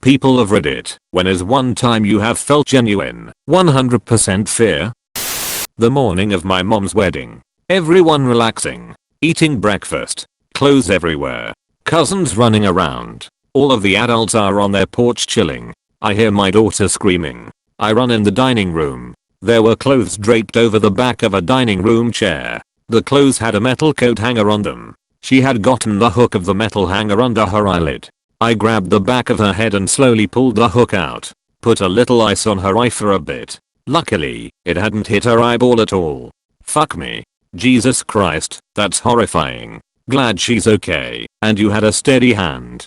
People of Reddit, when is one time you have felt genuine, 100% fear? The morning of my mom's wedding. Everyone relaxing, eating breakfast, clothes everywhere, cousins running around. All of the adults are on their porch chilling. I hear my daughter screaming. I run in the dining room. There were clothes draped over the back of a dining room chair. The clothes had a metal coat hanger on them. She had gotten the hook of the metal hanger under her eyelid. I grabbed the back of her head and slowly pulled the hook out. Put a little ice on her eye for a bit. Luckily, it hadn't hit her eyeball at all. Fuck me. Jesus Christ, that's horrifying. Glad she's okay, and you had a steady hand.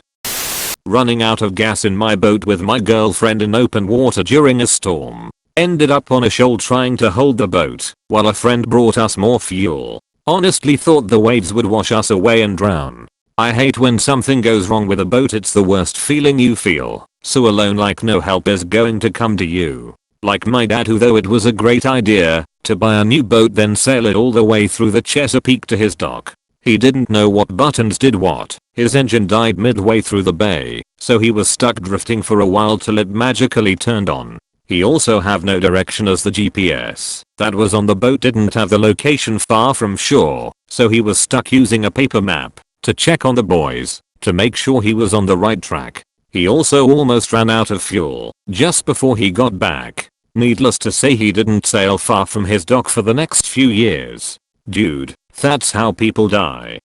Running out of gas in my boat with my girlfriend in open water during a storm. Ended up on a shoal trying to hold the boat, while a friend brought us more fuel. Honestly thought the waves would wash us away and drown. I hate when something goes wrong with a boat. It's the worst feeling you feel. So alone, like no help is going to come to you. Like my dad, who, though it was a great idea to buy a new boat then sail it all the way through the Chesapeake to his dock. He didn't know what buttons did what. His engine died midway through the bay, so he was stuck drifting for a while till it magically turned on. He also have no direction, as the GPS that was on the boat didn't have the location far from shore, so he was stuck using a paper map to check on the boys to make sure he was on the right track. He also almost ran out of fuel just before he got back. Needless to say, he didn't sail far from his dock for the next few years. Dude, that's how people die.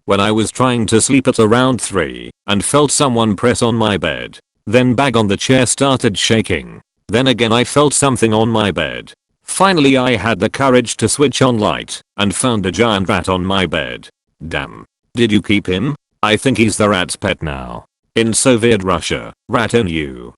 When I was trying to sleep at around 3 and felt someone press on my bed, then bag on the chair started shaking. Then again I felt something on my bed. Finally I had the courage to switch on light and found a giant rat on my bed. Damn. Did you keep him? I think he's the rat's pet now. In Soviet Russia, rat on you.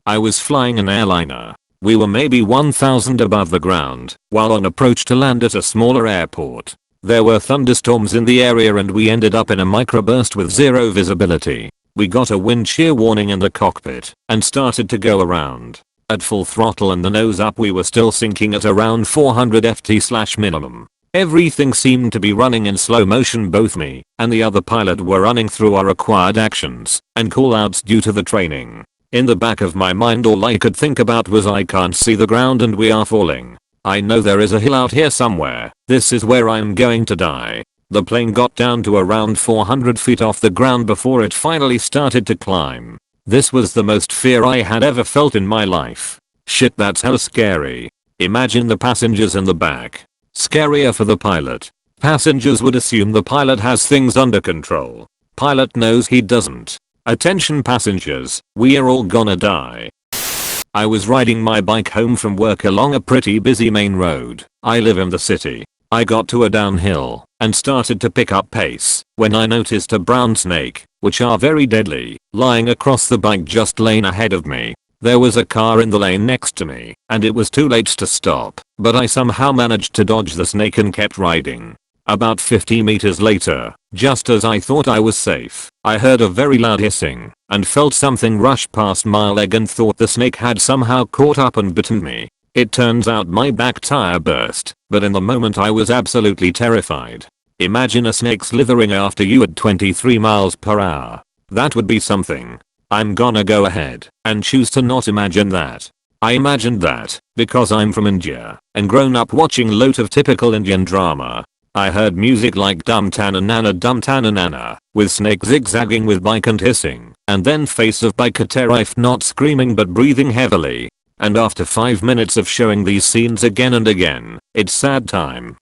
I was flying an airliner. We were maybe 1,000 above the ground while on approach to land at a smaller airport. There were thunderstorms in the area and we ended up in a microburst with zero visibility. We got a wind shear warning in the cockpit and started to go around. At full throttle and the nose up, we were still sinking at around 400 ft/minimum. Everything seemed to be running in slow motion. Both me and the other pilot were running through our required actions and callouts due to the training. In the back of my mind, all I could think about was I can't see the ground and we are falling. I know there is a hill out here somewhere. This is where I'm going to die. The plane got down to around 400 feet off the ground before it finally started to climb. This was the most fear I had ever felt in my life. Shit, that's hella scary. Imagine the passengers in the back. Scarier for the pilot. Passengers would assume the pilot has things under control. Pilot knows he doesn't. Attention passengers, we are all gonna die. I was riding my bike home from work along a pretty busy main road. I live in the city. I got to a downhill and started to pick up pace when I noticed a brown snake, which are very deadly, lying across the bike just lane ahead of me. There was a car in the lane next to me and it was too late to stop, but I somehow managed to dodge the snake and kept riding. About 50 meters later, just as I thought I was safe, I heard a very loud hissing and felt something rush past my leg and thought the snake had somehow caught up and bitten me. It turns out my back tire burst, but in the moment I was absolutely terrified. Imagine a snake slithering after you at 23 miles per hour. That would be something. I'm gonna go ahead and choose to not imagine that. I imagined that because I'm from India and grown up watching lot of typical Indian drama. I heard music like Dum Tana Nana with snake zigzagging with bike and hissing, and then face of biker terrified, not screaming but breathing heavily. And after 5 minutes of showing these scenes again and again, it's sad time.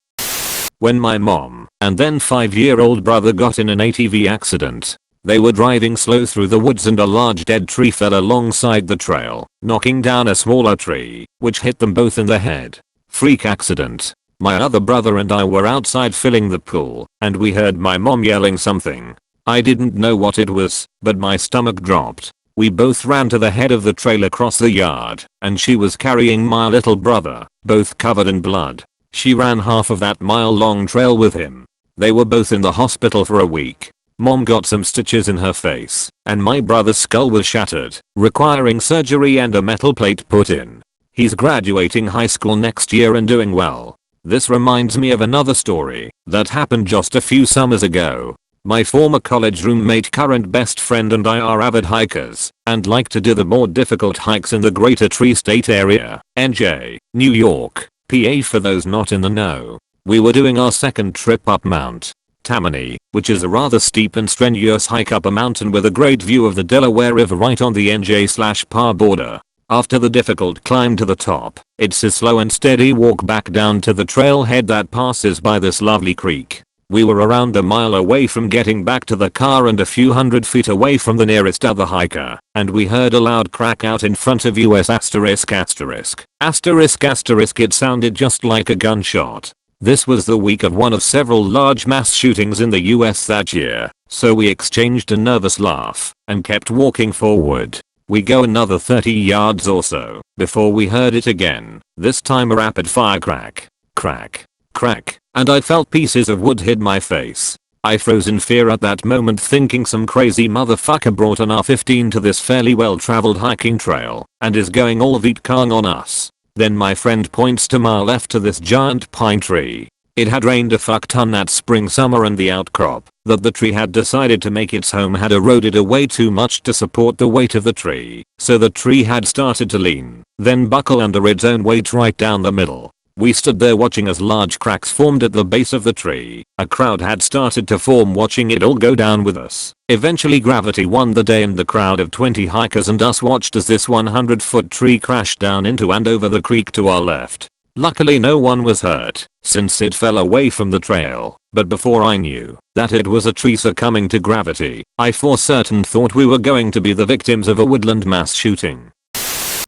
When my mom and then 5-year-old brother got in an ATV accident. They were driving slow through the woods and a large dead tree fell alongside the trail, knocking down a smaller tree, which hit them both in the head. Freak accident. My other brother and I were outside filling the pool, and we heard my mom yelling something. I didn't know what it was, but my stomach dropped. We both ran to the head of the trail across the yard, and she was carrying my little brother, both covered in blood. She ran half of that mile-long trail with him. They were both in the hospital for a week. Mom got some stitches in her face, and my brother's skull was shattered, requiring surgery and a metal plate put in. He's graduating high school next year and doing well. This reminds me of another story that happened just a few summers ago. My former college roommate, current best friend, and I are avid hikers and like to do the more difficult hikes in the greater tri-state area, NJ, New York, PA for those not in the know. We were doing our second trip up Mount Tammany, which is a rather steep and strenuous hike up a mountain with a great view of the Delaware River right on the NJ/PA border. After the difficult climb to the top, it's a slow and steady walk back down to the trailhead that passes by this lovely creek. We were around a mile away from getting back to the car and a few hundred feet away from the nearest other hiker, and we heard a loud crack out in front of us asterisk asterisk. Asterisk asterisk, it sounded just like a gunshot. This was the week of one of several large mass shootings in the US that year, so we exchanged a nervous laugh and kept walking forward. We go another 30 yards or so before we heard it again, this time a rapid fire crack, crack, crack, and I felt pieces of wood hit my face. I froze in fear at that moment, thinking some crazy motherfucker brought an R15 to this fairly well traveled hiking trail and is going all Viet Cong on us. Then my friend points to my left to this giant pine tree. It had rained a fuck ton that spring summer, and the outcrop that the tree had decided to make its home had eroded away too much to support the weight of the tree, so the tree had started to lean, then buckle under its own weight right down the middle. We stood there watching as large cracks formed at the base of the tree. A crowd had started to form watching it all go down with us. Eventually gravity won the day and the crowd of 20 hikers and us watched as this 100-foot tree crashed down into and over the creek to our left. Luckily no one was hurt, since it fell away from the trail, but before I knew that it was a tree succumbing to gravity, I for certain thought we were going to be the victims of a woodland mass shooting.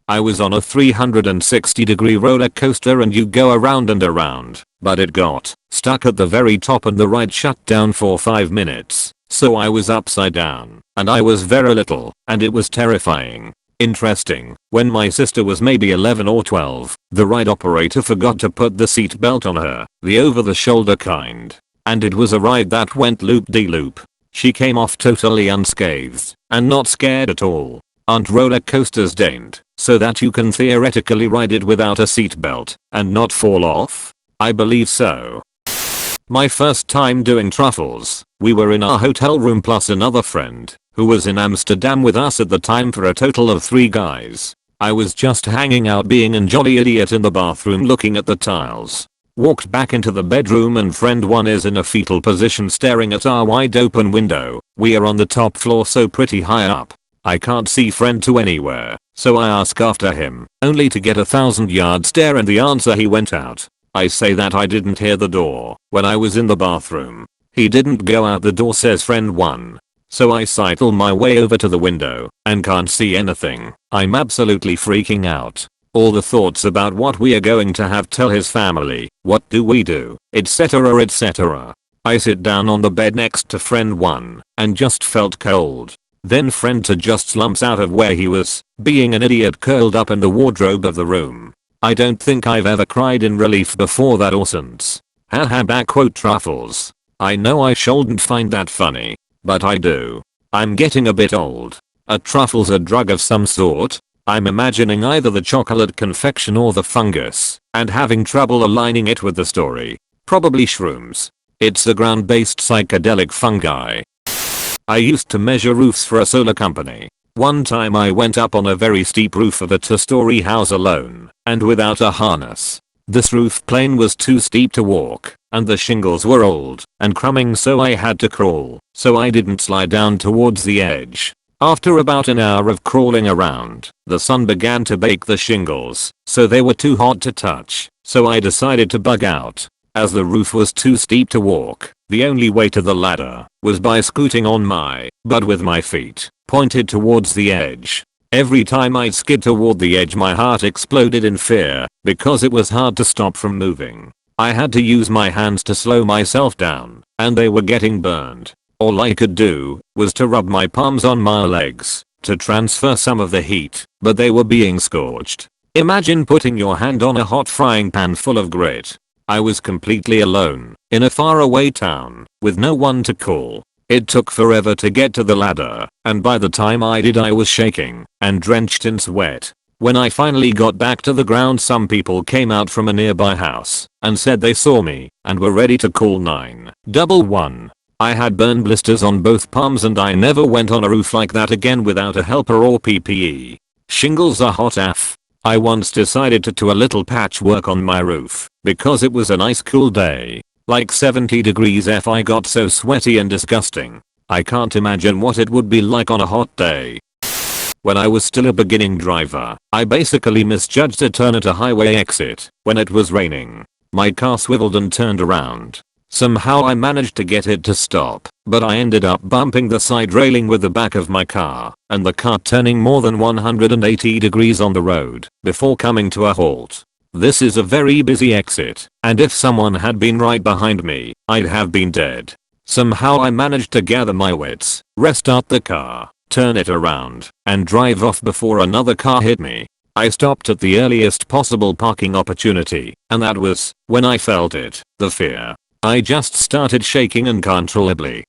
I was on a 360-degree roller coaster and you go around and around, but it got stuck at the very top and the ride shut down for 5 minutes, so I was upside down, and I was very little, and it was terrifying. Interesting, when my sister was maybe 11 or 12, the ride operator forgot to put the seat belt on her, the over-the-shoulder kind, and it was a ride that went loop-de-loop. She came off totally unscathed, and not scared at all. Aren't roller coasters designed so that you can theoretically ride it without a seatbelt and not fall off? I believe so. My first time doing truffles, we were in our hotel room plus another friend who was in Amsterdam with us at the time for a total of 3 guys. I was just hanging out being a jolly idiot in the bathroom looking at the tiles. Walked back into the bedroom and friend 1 is in a fetal position staring at our wide open window. We are on the top floor so pretty high up. I can't see friend 2 anywhere, so I ask after him, only to get a 1,000-yard stare and the answer he went out. I say that I didn't hear the door when I was in the bathroom. He didn't go out the door, says friend 1. So I sidle my way over to the window and can't see anything. I'm absolutely freaking out. All the thoughts about what we are going to have tell his family, what do we do, etc etc. I sit down on the bed next to friend 1 and just felt cold. Then friend 2 just slumps out of where he was, being an idiot, curled up in the wardrobe of the room. I don't think I've ever cried in relief before that or since. Haha, backquote truffles. I know I shouldn't find that funny, but I do. I'm getting a bit old. Are truffles a drug of some sort? I'm imagining either the chocolate confection or the fungus, and having trouble aligning it with the story. Probably shrooms. It's a ground-based psychedelic fungi. I used to measure roofs for a solar company. One time I went up on a very steep roof of a 2-story house alone, and without a harness. This roof plane was too steep to walk, and the shingles were old and crumbling, so I had to crawl, so I didn't slide down towards the edge. After about an hour of crawling around, the sun began to bake the shingles, so they were too hot to touch, so I decided to bug out. As the roof was too steep to walk, the only way to the ladder was by scooting on my butt with my feet pointed towards the edge. Every time I skid toward the edge my heart exploded in fear because it was hard to stop from moving. I had to use my hands to slow myself down, and they were getting burned. All I could do was to rub my palms on my legs to transfer some of the heat, but they were being scorched. Imagine putting your hand on a hot frying pan full of grit. I was completely alone in a faraway town with no one to call. It took forever to get to the ladder, and by the time I did I was shaking and drenched in sweat. When I finally got back to the ground, some people came out from a nearby house and said they saw me and were ready to call 911. I had burn blisters on both palms and I never went on a roof like that again without a helper or PPE. Shingles are hot AF. I once decided to do a little patchwork on my roof because it was a nice cool day. Like 70 degrees F. I got so sweaty and disgusting. I can't imagine what it would be like on a hot day. When I was still a beginning driver, I basically misjudged a turn at a highway exit when it was raining. My car swiveled and turned around. Somehow I managed to get it to stop, but I ended up bumping the side railing with the back of my car, and the car turning more than 180 degrees on the road before coming to a halt. This is a very busy exit, and if someone had been right behind me, I'd have been dead. Somehow I managed to gather my wits, restart the car, turn it around, and drive off before another car hit me. I stopped at the earliest possible parking opportunity, and that was when I felt it, the fear. I just started shaking uncontrollably.